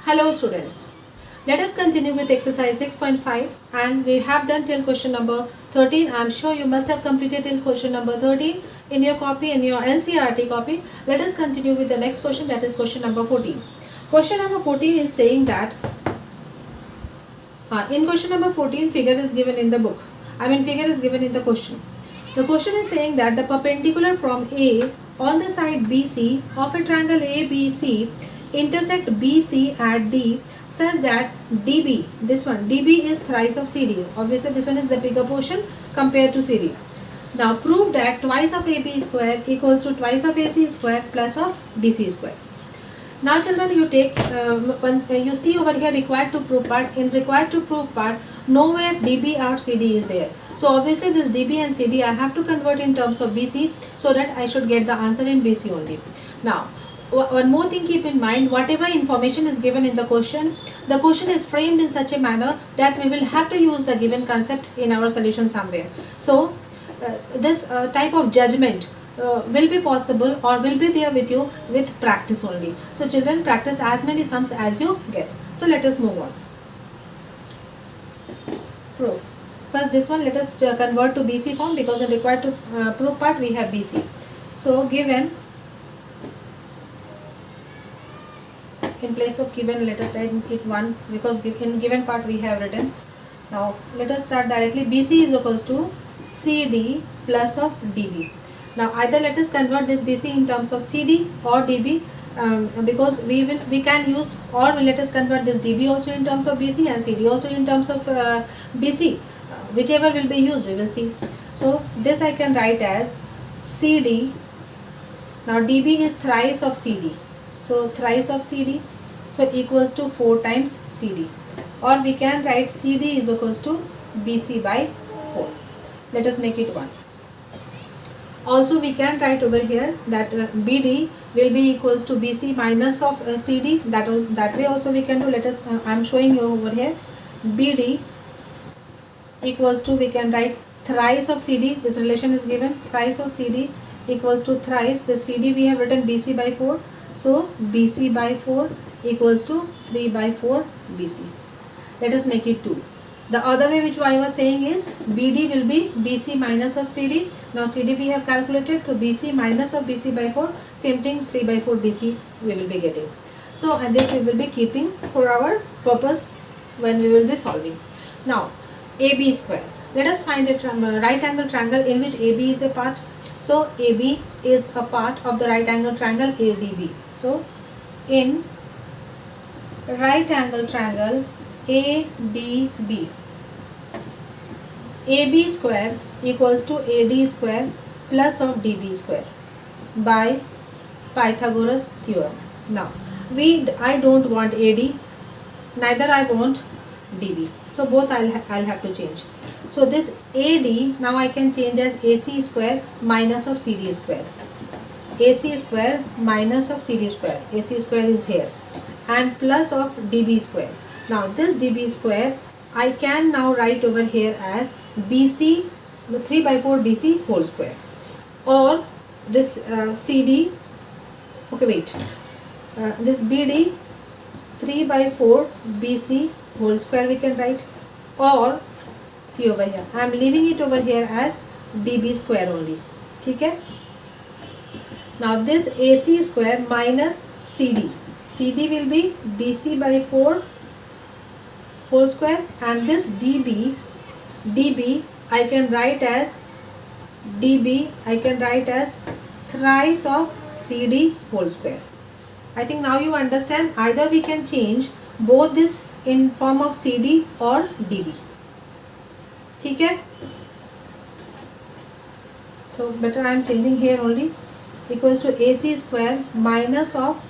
Hello students, let us continue with exercise 6.5 and we have done till question number 13. I am sure you must have completed till question number 13 in your copy, in your NCERT copy. Let us continue with the next question, that is question number 14. Question number 14 is saying that in question number 14 figure is given in the book. Figure is given in the question. The question is saying that the perpendicular from A on the side BC of a triangle ABC intersect BC at D such that DB, this one, DB is thrice of CD. Obviously this one is the bigger portion compared to CD. Now prove that twice of AB square equals to twice of AC square plus of BC square. Now children, you take you see over here required to prove part. In required to prove part, nowhere DB or CD is there. So obviously this DB and CD I have to convert in terms of BC so that I should get the answer in BC only. Now one more thing, keep in mind, whatever information is given in the question is framed in such a manner that we will have to use the given concept in our solution somewhere. So this type of judgment will be possible or will be there with you with practice only. So children, practice as many sums as you get. So let us move on. Proof. First this one, let us convert to BC form because in required to prove part we have BC. So given, in place of given let us write it 1 because in given part we have written. Now let us start directly. BC is equals to CD plus of DB. Now either let us convert this BC in terms of CD or DB because we can use, or let us convert this DB also in terms of BC and CD also in terms of BC. Whichever will be used we will see. So this I can write as CD. Now DB is thrice of CD. So thrice of CD, so equals to 4 times CD, or we can write CD is equals to BC by 4. Let us make it 1. Also we can write over here that BD will be equals to BC minus of CD. That way also we can do. Let us I am showing you over here. BD equals to, we can write thrice of CD. This relation is given, thrice of CD equals to thrice the CD we have written BC by 4. So BC by 4 equals to 3 by 4 BC. Let us make it 2. The other way which I was saying is BD will be BC minus of CD. Now CD we have calculated, so BC minus of BC by 4, same thing, 3 by 4 BC we will be getting. So and this we will be keeping for our purpose when we will be solving. Now AB square. Let us find a right angle triangle in which AB is a part. So AB is a part of the right angle triangle ADB. So in right angle triangle ADB, AB square equals to AD square plus of DB square by Pythagoras theorem. Now I don't want AD, neither I want DB. So both I'll have to change. So this AD now I can change as AC square minus of CD square. AC square minus of CD square. AC square is here and plus of DB square. Now this DB square I can now write over here as BC 3 by 4 BC whole square, or this CD, okay wait, this BD 3 by 4 BC whole square we can write, or see over here I am leaving it over here as DB square only. Okay. Now this AC square minus CD. CD will be BC by 4 whole square, and this DB I can write as DB I can write as thrice of CD whole square. I think now you understand. Either we can change both this in form of CD or DB. Okay. So better I am changing here only, equals to AC square minus of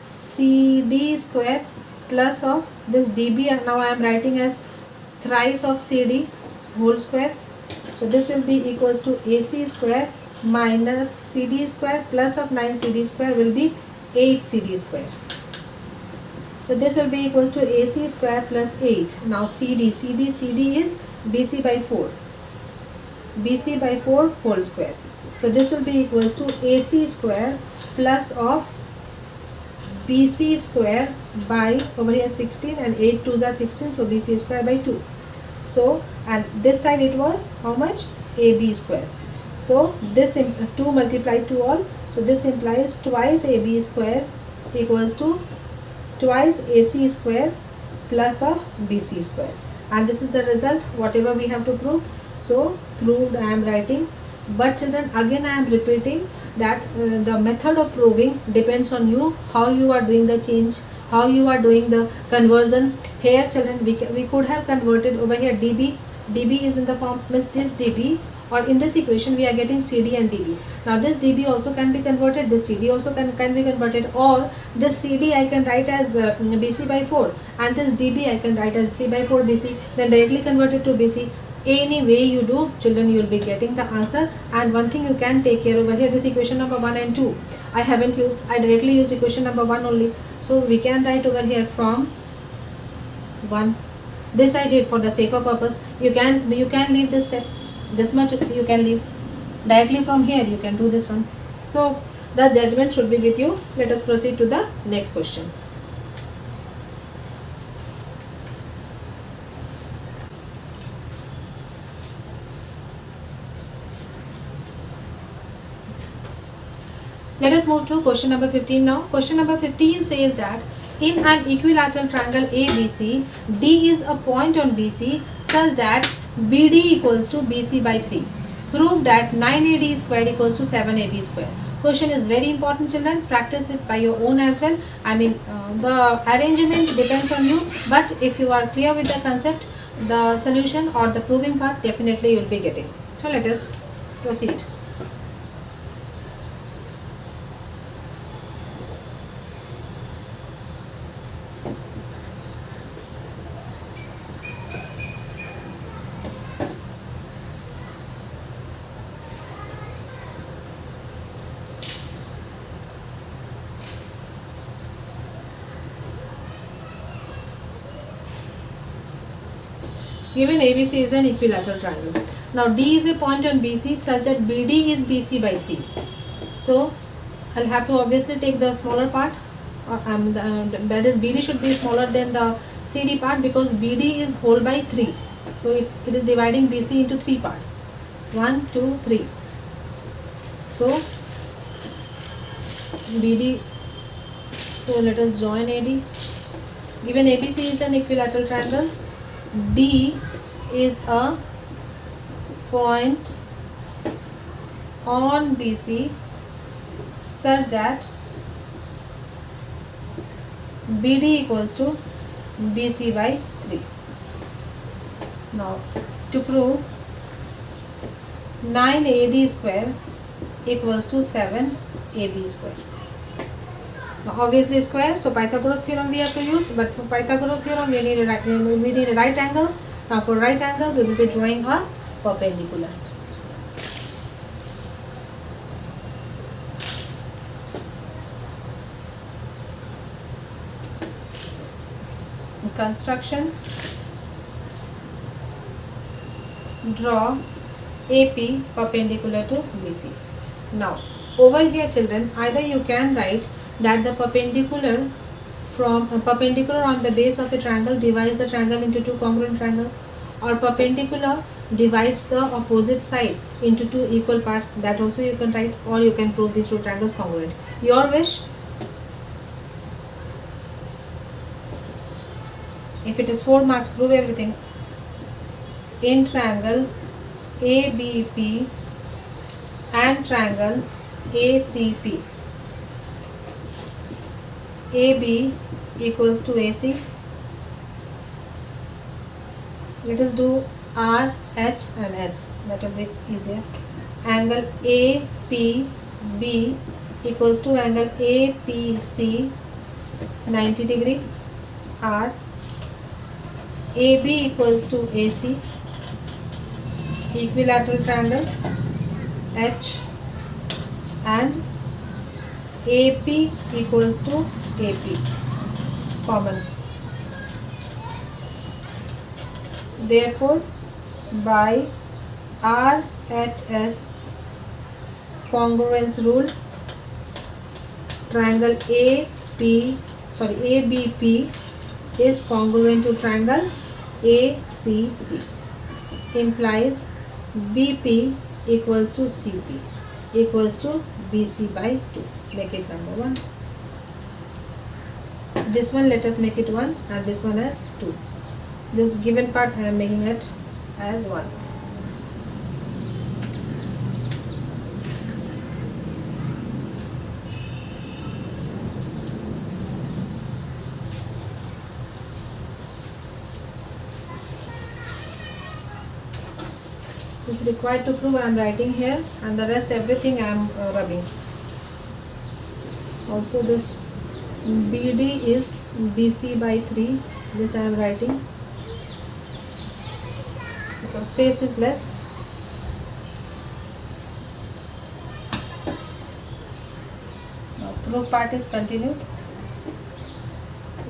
CD square plus of this DB, and now I am writing as thrice of CD whole square. So this will be equals to AC square minus CD square plus of 9 CD square will be 8 CD square. So this will be equals to AC square plus 8. Now CD is BC by 4. BC by 4 whole square. So this will be equals to AC square plus of BC square by over here 16 and 8 2s are 16, so BC square by 2. So and this side it was how much? AB square. So this 2 multiplied to all, so this implies twice AB square equals to twice AC square plus of BC square, and this is the result whatever we have to prove. So proved I am writing, but children again I am repeating that the method of proving depends on you, how you are doing the change, how you are doing the conversion. Here children we could have converted over here dB is in the form means this dB, or in this equation we are getting CD and dB. Now this dB also can be converted, this CD also can be converted, or this CD I can write as BC by 4 and this dB I can write as 3 by 4 BC, then directly convert it to BC. Any way you do children, you will be getting the answer. And one thing you can take care over here, this equation number 1 and 2 I haven't used, I directly used equation number 1 only, so we can write over here from 1. This I did for the safer purpose. You can leave this step, this much you can leave. Directly from here you can do this one. So the judgment should be with you. Let us proceed to the next question. Let us move to question number 15 now. Question number 15 says that in an equilateral triangle ABC, D is a point on BC such that BD equals to BC by 3. Prove that 9AD square equals to 7AB square. Question is very important children. Practice it by your own as well. I mean the arrangement depends on you, but if you are clear with the concept, the solution or the proving part definitely you will be getting. So let us proceed. Given ABC is an equilateral triangle. Now D is a point on BC such that BD is BC by 3. So I'll have to obviously take the smaller part, that is BD should be smaller than the CD part because BD is whole by 3. So it is dividing BC into 3 parts. 1, 2, 3. So BD, so let us join AD. Given ABC is an equilateral triangle, D is a point on BC such that BD equals to BC by 3. Now to prove 9AD square equals to 7AB square. Now obviously square, so Pythagoras theorem we have to use, but for Pythagoras theorem we need a right angle. Now for right angle we will be drawing a perpendicular. Construction, draw AP perpendicular to BC. Now over here children, either you can write that the perpendicular from a perpendicular on the base of a triangle divides the triangle into 2 congruent triangles, or perpendicular divides the opposite side into 2 equal parts. That also you can write, or you can prove these 2 triangles congruent. Your wish. If it is 4 marks, prove everything. In triangle ABP and triangle ACP, AB equals to AC. Let us do R, H and S, that will be easier. Angle APB equals to angle APC 90 degree. R, AB equals to AC, equilateral triangle H, and AP equals to AP, common. Therefore by RHS congruence rule, triangle ABP is congruent to triangle ACP, implies BP equals to CP equals to BC by 2. Make it number 1. This one let us make it 1 and this one as 2. This given part I am making it as 1. This is required to prove I am writing here, and the rest everything I am rubbing. Also this BD is BC by 3. This I am writing because space is less. Now proof part is continued.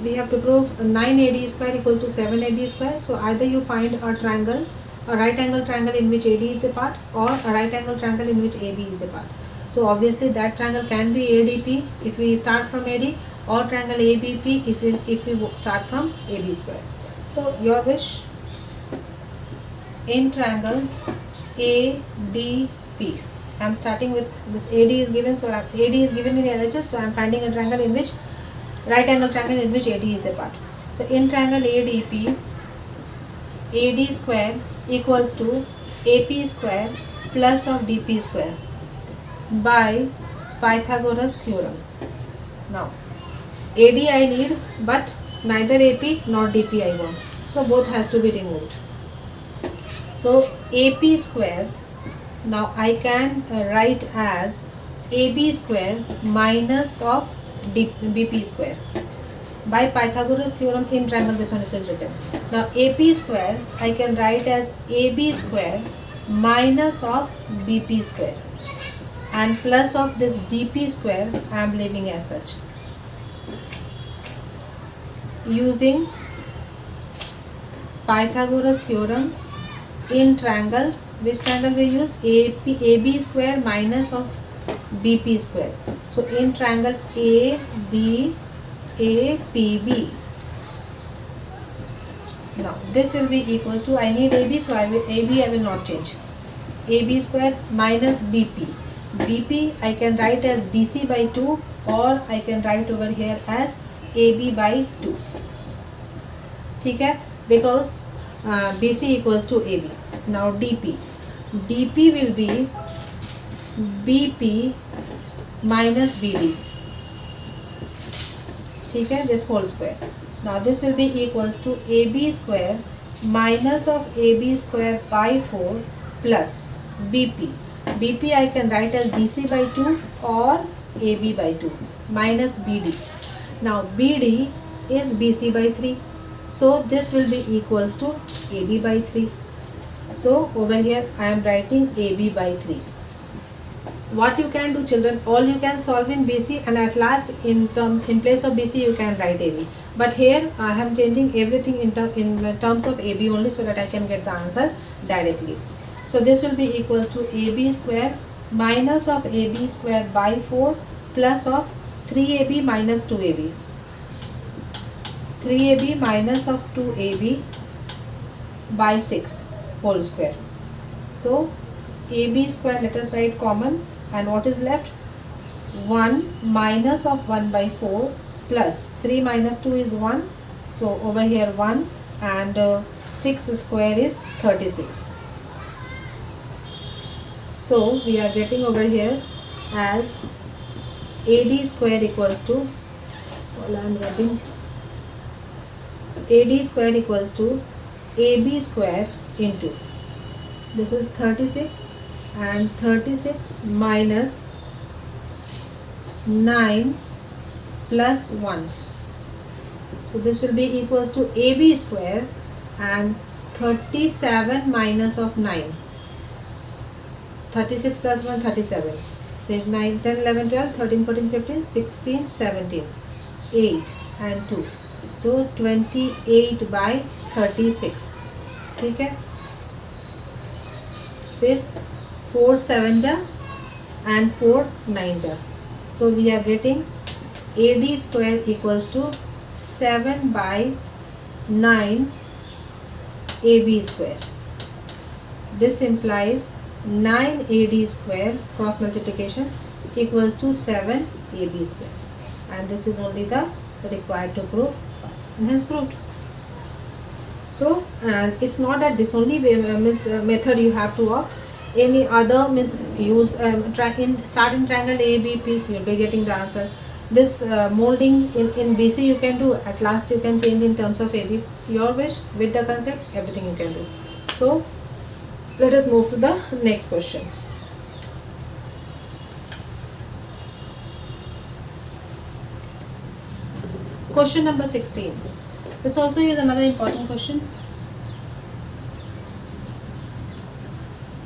We have to prove 9AD square equal to 7AB square. So either you find a triangle, a right angle triangle in which AD is a part, or a right angle triangle in which AB is a part. So obviously that triangle can be ADP if we start from AD, or triangle ABP if we start from AB square. So your wish. In triangle ADP, I am starting with this. AD is given, so AD is given in LHS, so I am finding a triangle in which right angle triangle in which AD is a part. So in triangle ADP, AD square equals to AP square plus of DP square by Pythagoras theorem. Now AD I need, but neither AP nor DP I want, so both has to be removed. So AP square now I can write as AB square minus of BP square by Pythagoras theorem. In triangle this one it is written. Now AP square I can write as AB square minus of BP square, and plus of this DP square I am leaving as such. Using Pythagoras theorem in triangle, which triangle we use? AB square minus of BP square. So in triangle ABAPB, now this will be equals to, I need AB, so AB I will not change. AB square minus BP. BP I can write as BC by 2, or I can write over here as AB by 2. ठीक है, because BC equals to AB. Now DP will be BP minus BD. ठीक है, this whole square. Now this will be equals to AB square minus of AB square by 4 plus BP. BP I can write as BC by 2 or AB by 2 minus BD. Now BD is BC by 3. So this will be equals to AB by 3. So over here I am writing AB by 3. What you can do, children, all you can solve in BC, and at last in place of BC you can write AB. But here I am changing everything in terms of AB only, so that I can get the answer directly. So this will be equals to AB square minus of AB square by 4 plus of 3AB minus 2AB. 3AB minus of 2AB by 6 whole square. So AB square let us write common, and what is left? 1 minus of 1 by 4 plus 3 minus 2 is 1. So over here 1, and 6 square is 36. So we are getting over here as AD square equals to, well I am rubbing, AD square equals to AB square into, this is 36, and 36 minus 9 plus 1. So this will be equals to AB square and 37 minus of 9. 36 plus 1, 37. 9, 10, 11, 12, 13, 14, 15, 16, 17, 8 and 2. So 28 by 36. ठीक है, फिर 4 7 जा and 4 9 जा. So we are getting AD square equals to 7 by 9 AB square. This implies 9 AD square cross multiplication equals to 7 AB square, and this is only the required to prove, and hence proved. So, and it's not that this only method you have to work. Any other use start in triangle ABP, you'll be getting the answer. This molding in BC you can do. At last you can change in terms of AB. Your wish, with the concept, everything you can do. So let us move to the next question. Question number 16. This also is another important question.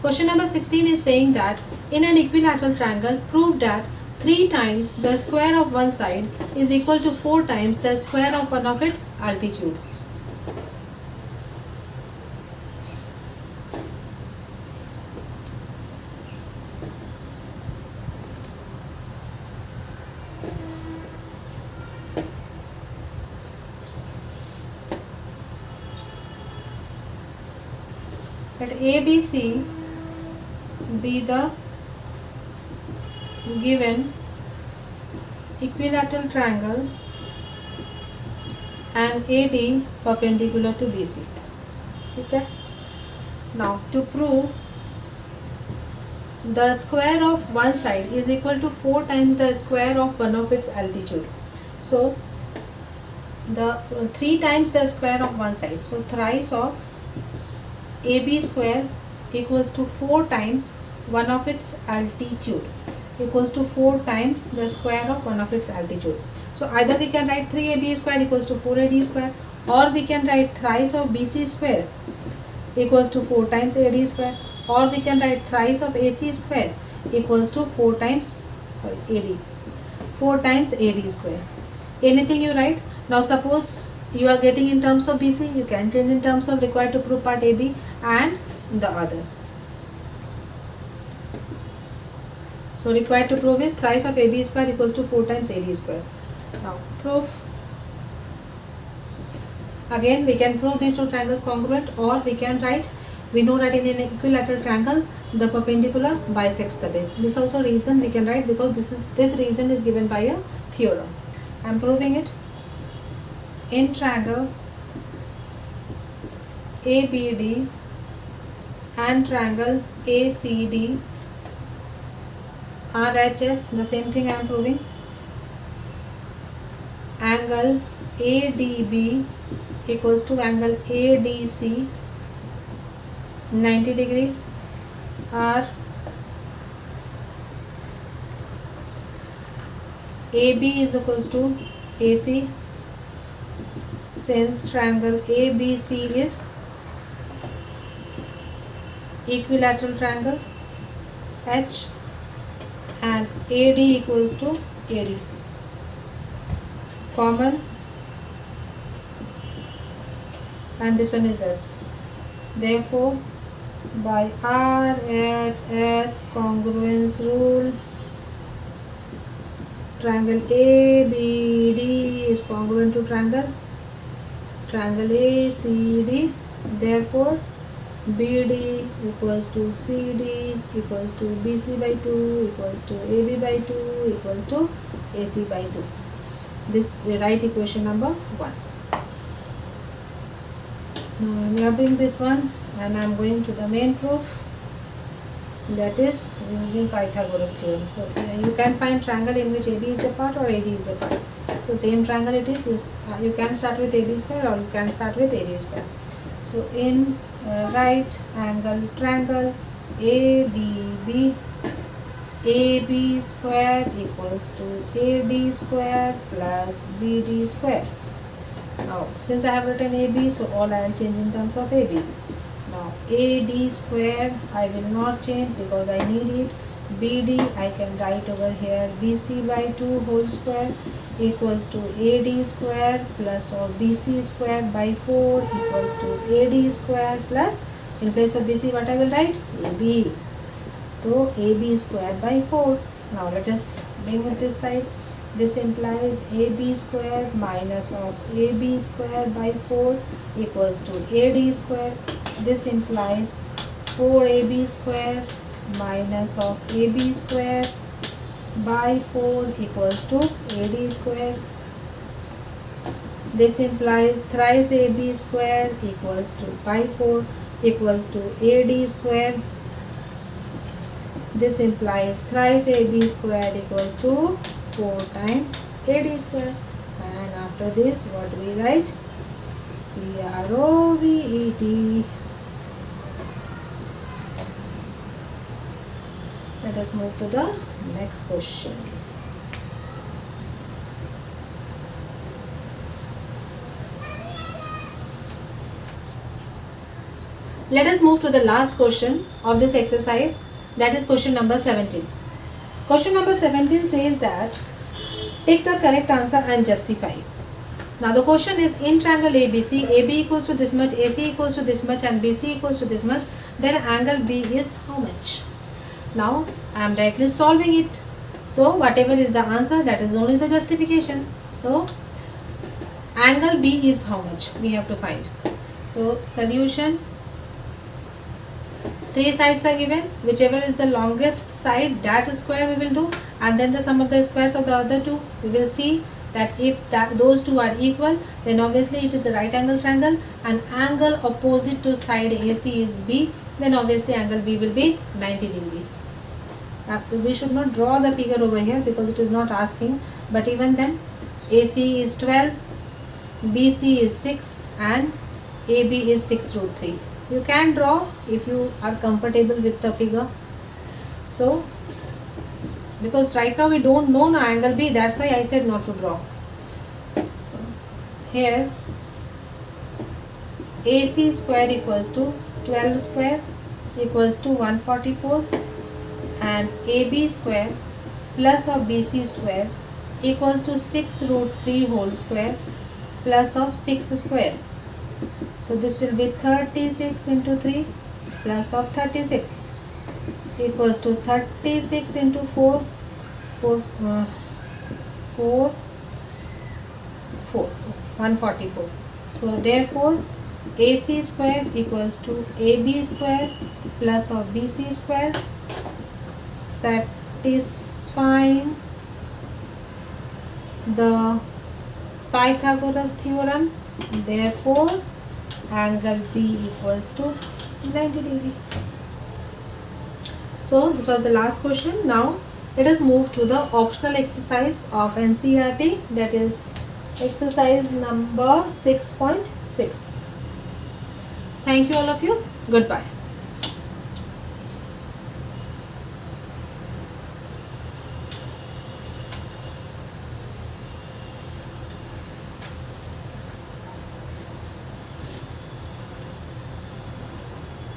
Question number 16 is saying that in an equilateral triangle, prove that 3 times the square of one side is equal to 4 times the square of one of its altitude. Let ABC be the given equilateral triangle and AD perpendicular to BC. Okay. Now to prove the square of one side is equal to 4 times the square of one of its altitude. So the 3 times the square of one side. So thrice of AB square equals to 4 times one of its altitude, equals to 4 times the square of one of its altitude. So either we can write 3AB square equals to 4AD square, or we can write thrice of BC square equals to 4 times AD square, or we can write thrice of AC square equals to 4 times AD 4 times AD square. Anything you write. Now suppose you are getting in terms of BC, you can change in terms of required to prove part AB and the others. So required to prove is thrice of AB square equals to 4 times AD square. Now proof. Again we can prove these two triangles congruent, or we can write, we know that in an equilateral triangle the perpendicular bisects the base. This also reason we can write, because this reason is given by a theorem. I am proving it. In triangle ABD and triangle ACD RHS, the same thing I am proving. Angle ADB equals to angle ADC 90 degree, or AB is equals to AC, since triangle ABC is equilateral triangle H, and AD equals to AD. Common, and this one is S. Therefore, by RHS congruence rule, triangle ABD is congruent to triangle ACD. Therefore, BD equals to CD equals to BC by 2 equals to AB by 2 equals to AC by 2. This is right equation number 1. Now I am rubbing this one and I am going to the main proof, that is using Pythagoras theorem. So you can find triangle in which AB is a part or AD is a part. So same triangle it is, you can start with AB square or you can start with AD square. So in right angle triangle ADB, AB square equals to AD square plus BD square. Now since I have written AB, so all I will change in terms of AB. Now AD square I will not change because I need it. BD I can write over here BC by 2 whole square equals to AD square plus, or BC square by 4 equals to AD square plus, in place of BC what I will write? AB. So AB square by 4. Now let us bring it this side. This implies AB square minus of AB square by 4 equals to AD square. This implies 4AB square minus of AB square by 4 equals to AD square. This implies thrice AB square equals to by 4 equals to AD square. This implies thrice AB square equals to 4 times AD square. And after this, what do we write? PROVET. Let us move to the next question. Let us move to the last question of this exercise, that is question number 17. Question number 17 says that take the correct answer and justify. Now the question is, in triangle ABC, AB equals to this much, AC equals to this much and BC equals to this much, then angle B is how much? Now I am directly solving it. So whatever is the answer, that is only the justification. So angle B is how much? We have to find. So solution, 3 sides are given, whichever is the longest side, that square we will do, and then the sum of the squares of the other two. We will see that if those two are equal, then obviously it is a right angle triangle, and angle opposite to side AC is B, then obviously angle B will be 90 degree. We should not draw the figure over here because it is not asking, but even then AC is 12, BC is 6 and AB is 6 root 3. You can draw if you are comfortable with the figure. So because right now we don't know angle B, that's why I said not to draw. So here AC square equals to 12 square equals to 144, and AB square plus of BC square equals to 6 root 3 whole square plus of 6 square. So this will be 36 into 3 plus of 36 equals to 36 into 4, 144. So therefore AC square equals to AB square plus of BC square, satisfying the Pythagoras theorem. Therefore angle B equals to 90 degree. So this was the last question. Now let us move to the optional exercise of NCERT, that is exercise number 6.6. Thank you all of you. Goodbye.